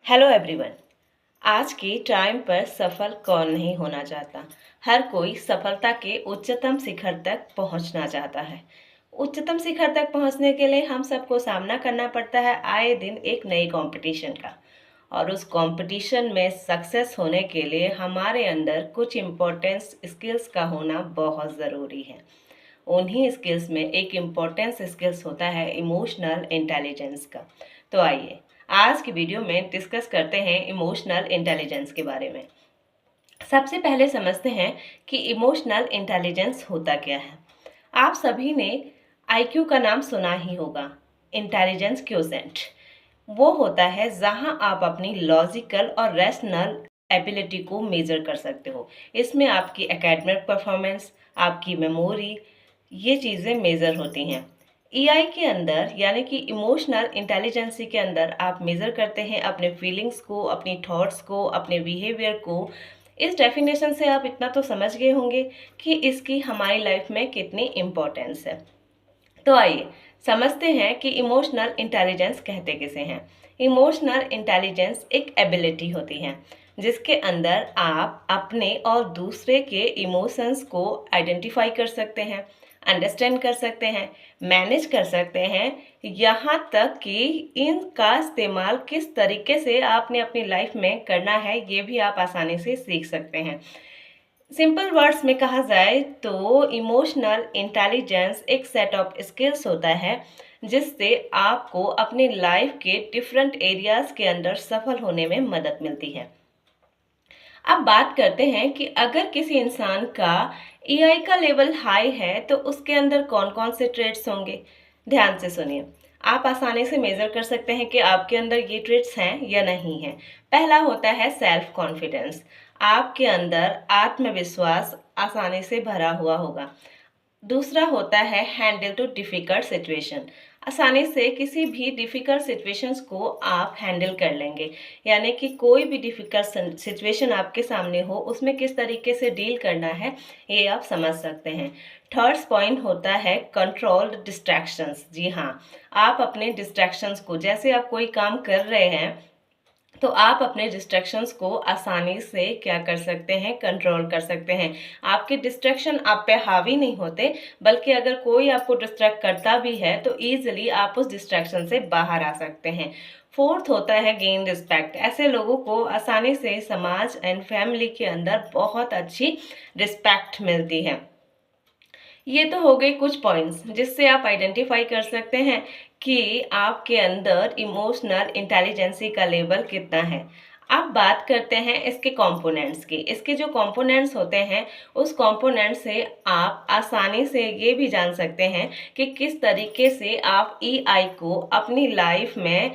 Hello everyone. आज के time पर सफल कौन नहीं होना चाहता। हर कोई सफलता के उच्चतम शिखर तक पहुंचना चाहता है। उच्चतम शिखर तक पहुंचने के लिए हम सबको सामना करना पड़ता है आए दिन एक नई कंपटीशन का। और उस कंपटीशन में सक्सेस होने के लिए हमारे अंदर कुछ इम्पोर्टेंस स्किल्स का होना बहुत ज़रूरी है। उन्हीं स्किल्स में एक इम्पोर्टेंस स्किल्स होता है इमोशनल इंटेलिजेंस का। तो आइए आज की वीडियो में डिस्कस करते हैं इमोशनल इंटेलिजेंस के बारे में। सबसे पहले समझते हैं कि इमोशनल इंटेलिजेंस होता क्या है। आप सभी ने आईक्यू का नाम सुना ही होगा, इंटेलिजेंस क्वोशेंट। वो होता है जहां आप अपनी लॉजिकल और रैशनल एबिलिटी को मेजर कर सकते हो। इसमें आपकी एकेडमिक परफॉर्मेंस, आपकी मेमोरी, ये चीज़ें मेजर होती हैं। ईआई के अंदर यानी कि इमोशनल इंटेलिजेंसी के अंदर आप मेजर करते हैं अपने फीलिंग्स को, अपनी थॉट्स को, अपने बिहेवियर को। इस डेफिनेशन से आप इतना तो समझ गए होंगे कि इसकी हमारी लाइफ में कितनी इम्पोर्टेंस है। तो आइए समझते हैं कि इमोशनल इंटेलिजेंस कहते किसे हैं। इमोशनल इंटेलिजेंस एक एबिलिटी होती है जिसके अंदर आप अपने और दूसरे के इमोशंस को आइडेंटिफाई कर सकते हैं, अंडरस्टैंड कर सकते हैं, मैनेज कर सकते हैं। यहाँ तक कि इनका इस्तेमाल किस तरीके से आपने अपनी लाइफ में करना है ये भी आप आसानी से सीख सकते हैं। सिंपल वर्ड्स में कहा जाए तो इमोशनल इंटेलिजेंस एक सेट ऑफ स्किल्स होता है जिससे आपको अपनी लाइफ के डिफरेंट एरियाज के अंदर सफल होने में मदद मिलती है। अब बात करते हैं कि अगर किसी इंसान का ईआई का लेवल हाई है तो उसके अंदर कौन कौन से ट्रेड्स होंगे। ध्यान से सुनिए, आप आसानी से मेजर कर सकते हैं कि आपके अंदर ये ट्रेड्स हैं या नहीं हैं। पहला होता है सेल्फ कॉन्फिडेंस। आपके अंदर आत्मविश्वास आसानी से भरा हुआ होगा। दूसरा होता है हैंडल टू डिफ़िकल्ट सिचुएशन। आसानी से किसी भी डिफ़िकल्ट सिचुएशंस को आप हैंडल कर लेंगे, यानी कि कोई भी डिफ़िकल्ट सिचुएशन आपके सामने हो उसमें किस तरीके से डील करना है ये आप समझ सकते हैं। थर्ड पॉइंट होता है कंट्रोल्ड डिस्ट्रैक्शंस। जी हाँ, आप अपने डिस्ट्रैक्शंस को, जैसे आप कोई काम कर रहे हैं तो आप अपने डिस्ट्रैक्शंस को आसानी से क्या कर सकते हैं, कंट्रोल कर सकते हैं। आपके डिस्ट्रैक्शन आप पे हावी नहीं होते, बल्कि अगर कोई आपको डिस्ट्रैक्ट करता भी है तो ईजिली आप उस डिस्ट्रैक्शन से बाहर आ सकते हैं। फोर्थ होता है गेन रिस्पेक्ट। ऐसे लोगों को आसानी से समाज एंड फैमिली के अंदर बहुत अच्छी रिस्पेक्ट मिलती है। ये तो हो गए कुछ पॉइंट्स जिससे आप आइडेंटिफाई कर सकते हैं कि आपके अंदर इमोशनल इंटेलिजेंसी का लेवल कितना है। अब बात करते हैं इसके कंपोनेंट्स की। इसके जो कंपोनेंट्स होते हैं उस कंपोनेंट से आप आसानी से ये भी जान सकते हैं कि किस तरीके से आप ईआई को अपनी लाइफ में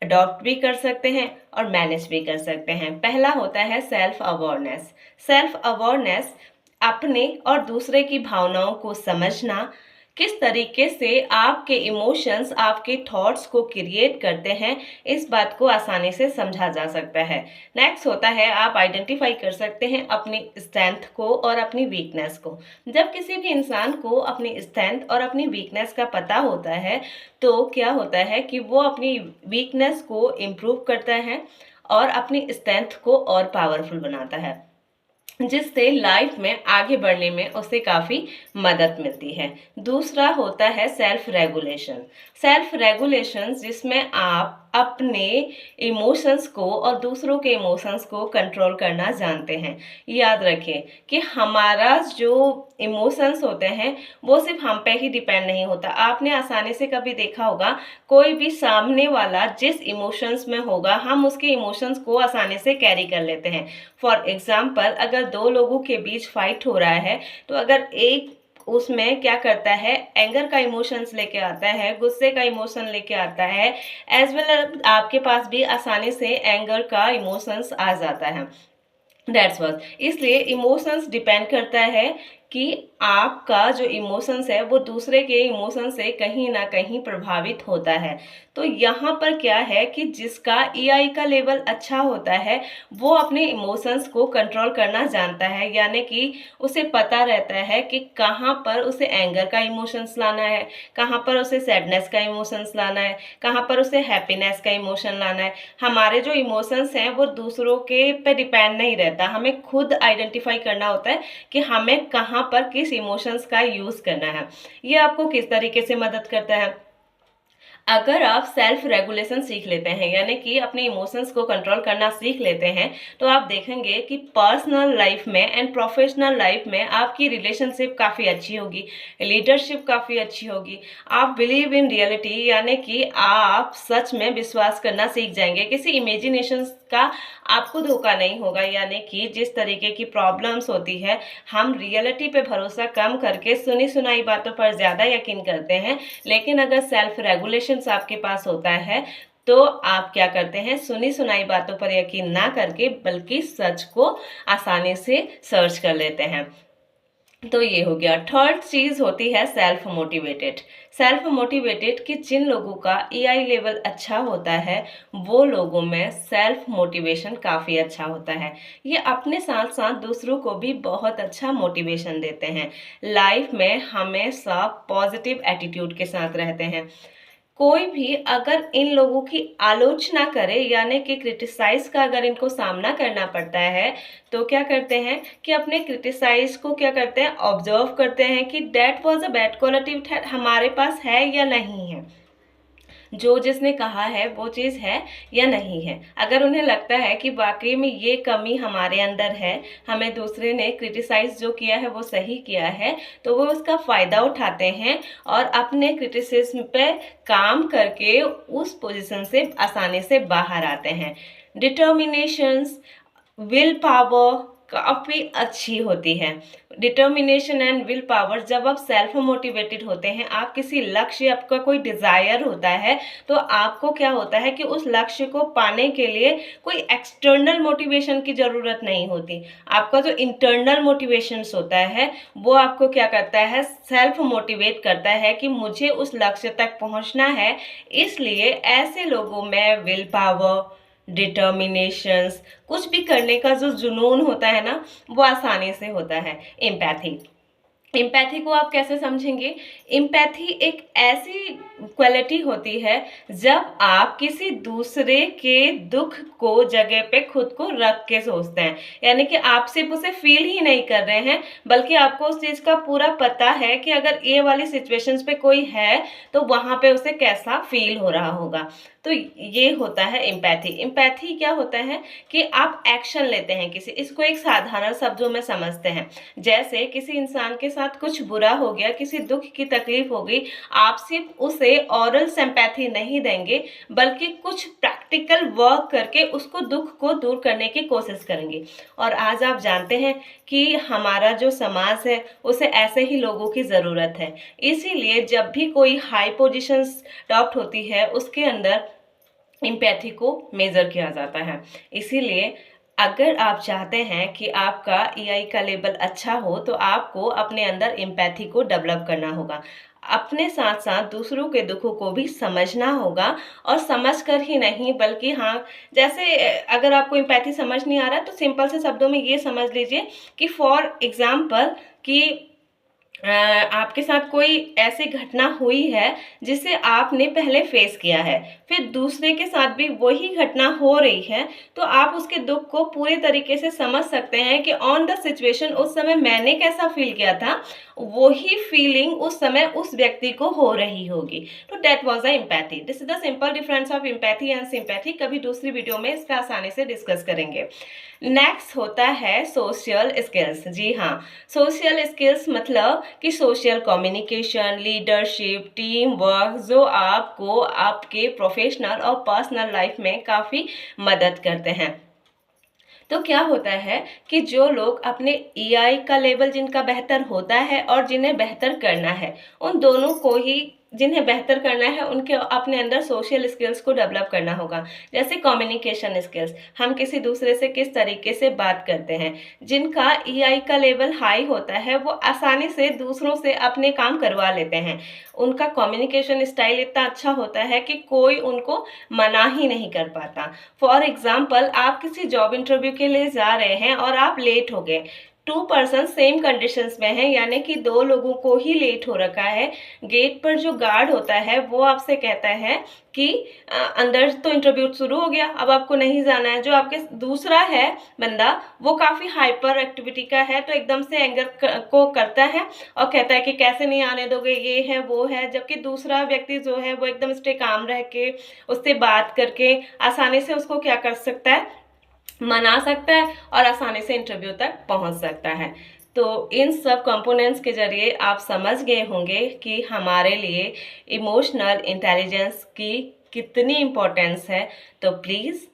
अडॉप्ट भी कर सकते हैं और मैनेज भी कर सकते हैं। पहला होता है सेल्फ अवेयरनेस। सेल्फ अवेयरनेस अपने और दूसरे की भावनाओं को समझना, किस तरीके से आपके इमोशंस आपके थॉट्स को क्रिएट करते हैं, इस बात को आसानी से समझा जा सकता है। नेक्स्ट होता है आप आइडेंटिफाई कर सकते हैं अपनी स्ट्रेंथ को और अपनी वीकनेस को। जब किसी भी इंसान को अपनी स्ट्रेंथ और अपनी वीकनेस का पता होता है तो क्या होता है कि वो अपनी वीकनेस को इम्प्रूव करता है और अपनी स्ट्रेंथ को और पावरफुल बनाता है, जिससे लाइफ में आगे बढ़ने में उसे काफ़ी मदद मिलती है। दूसरा होता है सेल्फ रेगुलेशन। सेल्फ रेगुलेशन जिसमें आप अपने इमोशंस को और दूसरों के इमोशंस को कंट्रोल करना जानते हैं। याद रखें कि हमारा जो इमोशंस होते हैं वो सिर्फ हम पे ही डिपेंड नहीं होता। आपने आसानी से कभी देखा होगा कोई भी सामने वाला जिस इमोशंस में होगा हम उसके इमोशंस को आसानी से कैरी कर लेते हैं। फॉर एग्जाम्पल, अगर दो लोगों के बीच फाइट हो रहा है तो अगर एक उसमें क्या करता है, एंगर का इमोशंस लेके आता है, गुस्से का इमोशन लेके आता है, एज वेल आपके पास भी आसानी से एंगर का इमोशंस आ जाता है। दैट्स वाज इसलिए इमोशंस डिपेंड करता है कि आपका जो इमोशंस है वो दूसरे के इमोशन से कहीं ना कहीं प्रभावित होता है। तो यहाँ पर क्या है कि जिसका ईआई का लेवल अच्छा होता है वो अपने इमोशंस को कंट्रोल करना जानता है, यानी कि उसे पता रहता है कि कहाँ पर उसे एंगर का इमोशंस लाना है, कहाँ पर उसे सैडनेस का इमोशंस लाना है, कहाँ पर उसे हैप्पीनेस का इमोशन लाना है। हमारे जो इमोशंस हैं वो दूसरों के पे डिपेंड नहीं रहता, हमें खुद आइडेंटिफाई करना होता है कि हमें कहाँ पर किस इमोशंस का यूज़ करना है। ये आपको किस तरीके से मदद करता है? अगर आप सेल्फ रेगुलेशन सीख लेते हैं, यानी कि अपने इमोशंस को कंट्रोल करना सीख लेते हैं, तो आप देखेंगे कि पर्सनल लाइफ में एंड प्रोफेशनल लाइफ में आपकी रिलेशनशिप काफ़ी अच्छी होगी, लीडरशिप काफ़ी अच्छी होगी। आप बिलीव इन रियलिटी, यानी कि आप सच में विश्वास करना सीख जाएंगे, किसी इमेजिनेशन का आपको धोखा नहीं होगा। यानी कि जिस तरीके की प्रॉब्लम्स होती है, हम रियलिटी पे भरोसा कम करके सुनी सुनाई बातों पर ज़्यादा यकीन करते हैं, लेकिन अगर सेल्फ रेगुलेशंस आपके पास होता है तो आप क्या करते हैं, सुनी सुनाई बातों पर यकीन ना करके बल्कि सच को आसानी से सर्च कर लेते हैं। तो ये हो गया। थर्ड चीज होती है सेल्फ मोटिवेटेड। सेल्फ मोटिवेटेड कि जिन लोगों का ईआई लेवल अच्छा होता है वो लोगों में सेल्फ मोटिवेशन काफ़ी अच्छा होता है। ये अपने साथ साथ दूसरों को भी बहुत अच्छा मोटिवेशन देते हैं, लाइफ में हमेशा पॉजिटिव एटीट्यूड के साथ रहते हैं। कोई भी अगर इन लोगों की आलोचना करे, यानी कि क्रिटिसाइज का अगर इनको सामना करना पड़ता है, तो क्या करते हैं कि अपने क्रिटिसाइज को क्या करते हैं, ऑब्जर्व करते हैं कि that was a bad quality हमारे पास है या नहीं है, जो जिसने कहा है वो चीज़ है या नहीं है। अगर उन्हें लगता है कि वाकई में ये कमी हमारे अंदर है, हमें दूसरे ने क्रिटिसाइज जो किया है वो सही किया है, तो वो उसका फ़ायदा उठाते हैं और अपने क्रिटिसिज्म पे काम करके उस पोजीशन से आसानी से बाहर आते हैं। डिटर्मिनेशंस, विल पावर काफ़ी अच्छी होती है। डिटर्मिनेशन एंड विल पावर, जब आप सेल्फ मोटिवेटेड होते हैं, आप किसी लक्ष्य, आपका कोई डिज़ायर होता है, तो आपको क्या होता है कि उस लक्ष्य को पाने के लिए कोई एक्सटर्नल मोटिवेशन की ज़रूरत नहीं होती। आपका जो इंटरनल मोटिवेशंस होता है वो आपको क्या करता है, सेल्फ मोटिवेट करता है कि मुझे उस लक्ष्य तक पहुंचना है। इसलिए ऐसे लोगों में विल पावर, डिटर्मिनेशंस, कुछ भी करने का जो जुनून होता है ना, वो आसानी से होता है। एम्पैथी, एम्पैथी को आप कैसे समझेंगे? एम्पैथी एक ऐसी क्वालिटी होती है जब आप किसी दूसरे के दुख को जगह पे खुद को रख के सोचते हैं, यानी कि आप सिर्फ उसे फील ही नहीं कर रहे हैं बल्कि आपको उस चीज़ का पूरा पता है कि अगर ये वाली सिचुएशंस पे कोई है तो वहाँ पे उसे कैसा फील हो रहा होगा। तो ये होता है एम्पैथी। एम्पैथी क्या होता है कि आप एक्शन लेते हैं किसी, इसको एक साधारण शब्दों में समझते हैं। जैसे किसी इंसान के साथ कुछ बुरा हो गया, किसी दुख की तकलीफ हो गई, आप सिर्फ उसे ऑरल सिंपैथी नहीं देंगे बल्कि कुछ प्रैक्टिकल वर्क करके उसको दुख को दूर करने की कोशिश करेंगे। और आज आप जानते हैं कि हमारा जो समाज है उसे ऐसे ही लोगों की ज़रूरत है। इसीलिए जब भी कोई हाई पोजीशंस अडॉप्ट होती है उसके अंदर एम्पैथी को मेज़र किया जाता है। इसीलिए अगर आप चाहते हैं कि आपका ईआई का लेवल अच्छा हो तो आपको अपने अंदर एम्पैथी को डेवलप करना होगा। अपने साथ साथ दूसरों के दुखों को भी समझना होगा, और समझ कर ही नहीं बल्कि हाँ, जैसे अगर आपको एम्पैथी समझ नहीं आ रहा है तो सिंपल से शब्दों में ये समझ लीजिए कि फॉर एग्जाम्पल कि आपके साथ कोई ऐसी घटना हुई है जिसे आपने पहले फेस किया है, फिर दूसरे के साथ भी वही घटना हो रही है, तो आप उसके दुख को पूरे तरीके से समझ सकते हैं कि ऑन द सिचुएशन उस समय मैंने कैसा फील किया था, वही फीलिंग उस समय उस व्यक्ति को हो रही होगी। तो that was the empathy. This is the simple difference of empathy and sympathy. कभी दूसरी वीडियो में इसका आसानी से डिस्कस करेंगे। नेक्स्ट होता है सोशल स्किल्स। जी हाँ, सोशल स्किल्स मतलब कि social communication, leadership, team work, जो आपको आपके प्रोफेशनल और पर्सनल लाइफ में काफ़ी मदद करते हैं। तो क्या होता है कि जो लोग अपने ईआई का लेवल जिनका बेहतर होता है और जिन्हें बेहतर करना है, उन दोनों को ही जिन्हें बेहतर करना है उनके अपने अंदर सोशल स्किल्स को डेवलप करना होगा। जैसे कम्युनिकेशन स्किल्स, हम किसी दूसरे से किस तरीके से बात करते हैं। जिनका ईआई का लेवल हाई होता है वो आसानी से दूसरों से अपने काम करवा लेते हैं। उनका कम्युनिकेशन स्टाइल इतना अच्छा होता है कि कोई उनको मना ही नहीं कर पाता। फॉर एग्जाम्पल, आप किसी जॉब इंटरव्यू के लिए जा रहे हैं और आप लेट हो गए। टू पर्सन सेम कंडीशंस में हैं, यानी कि दो लोगों को ही लेट हो रखा है। गेट पर जो गार्ड होता है वो आपसे कहता है कि अंदर तो इंटरव्यू शुरू हो गया, अब आपको नहीं जाना है। जो आपके दूसरा है बंदा, वो काफ़ी हाइपर एक्टिविटी का है, तो एकदम से एंगर को करता है और कहता है कि कैसे नहीं आने दोगे, ये है वो है। जबकि दूसरा व्यक्ति जो है वो एकदम स्टे काम रह के उससे बात करके आसानी से उसको क्या कर सकता है, मना सकता है और आसानी से इंटरव्यू तक पहुंच सकता है। तो इन सब कंपोनेंट्स के ज़रिए आप समझ गए होंगे कि हमारे लिए इमोशनल इंटेलिजेंस की कितनी इम्पोर्टेंस है। तो प्लीज़,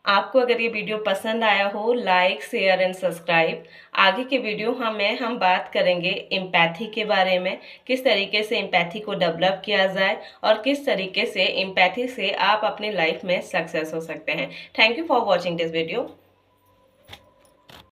आपको अगर ये वीडियो पसंद आया हो, लाइक शेयर एंड सब्सक्राइब। आगे के वीडियो हम बात करेंगे एम्पैथी के बारे में, किस तरीके से एम्पैथी को डेवलप किया जाए और किस तरीके से एम्पैथी से आप अपनी लाइफ में सक्सेस हो सकते हैं। Thank you for watching this video.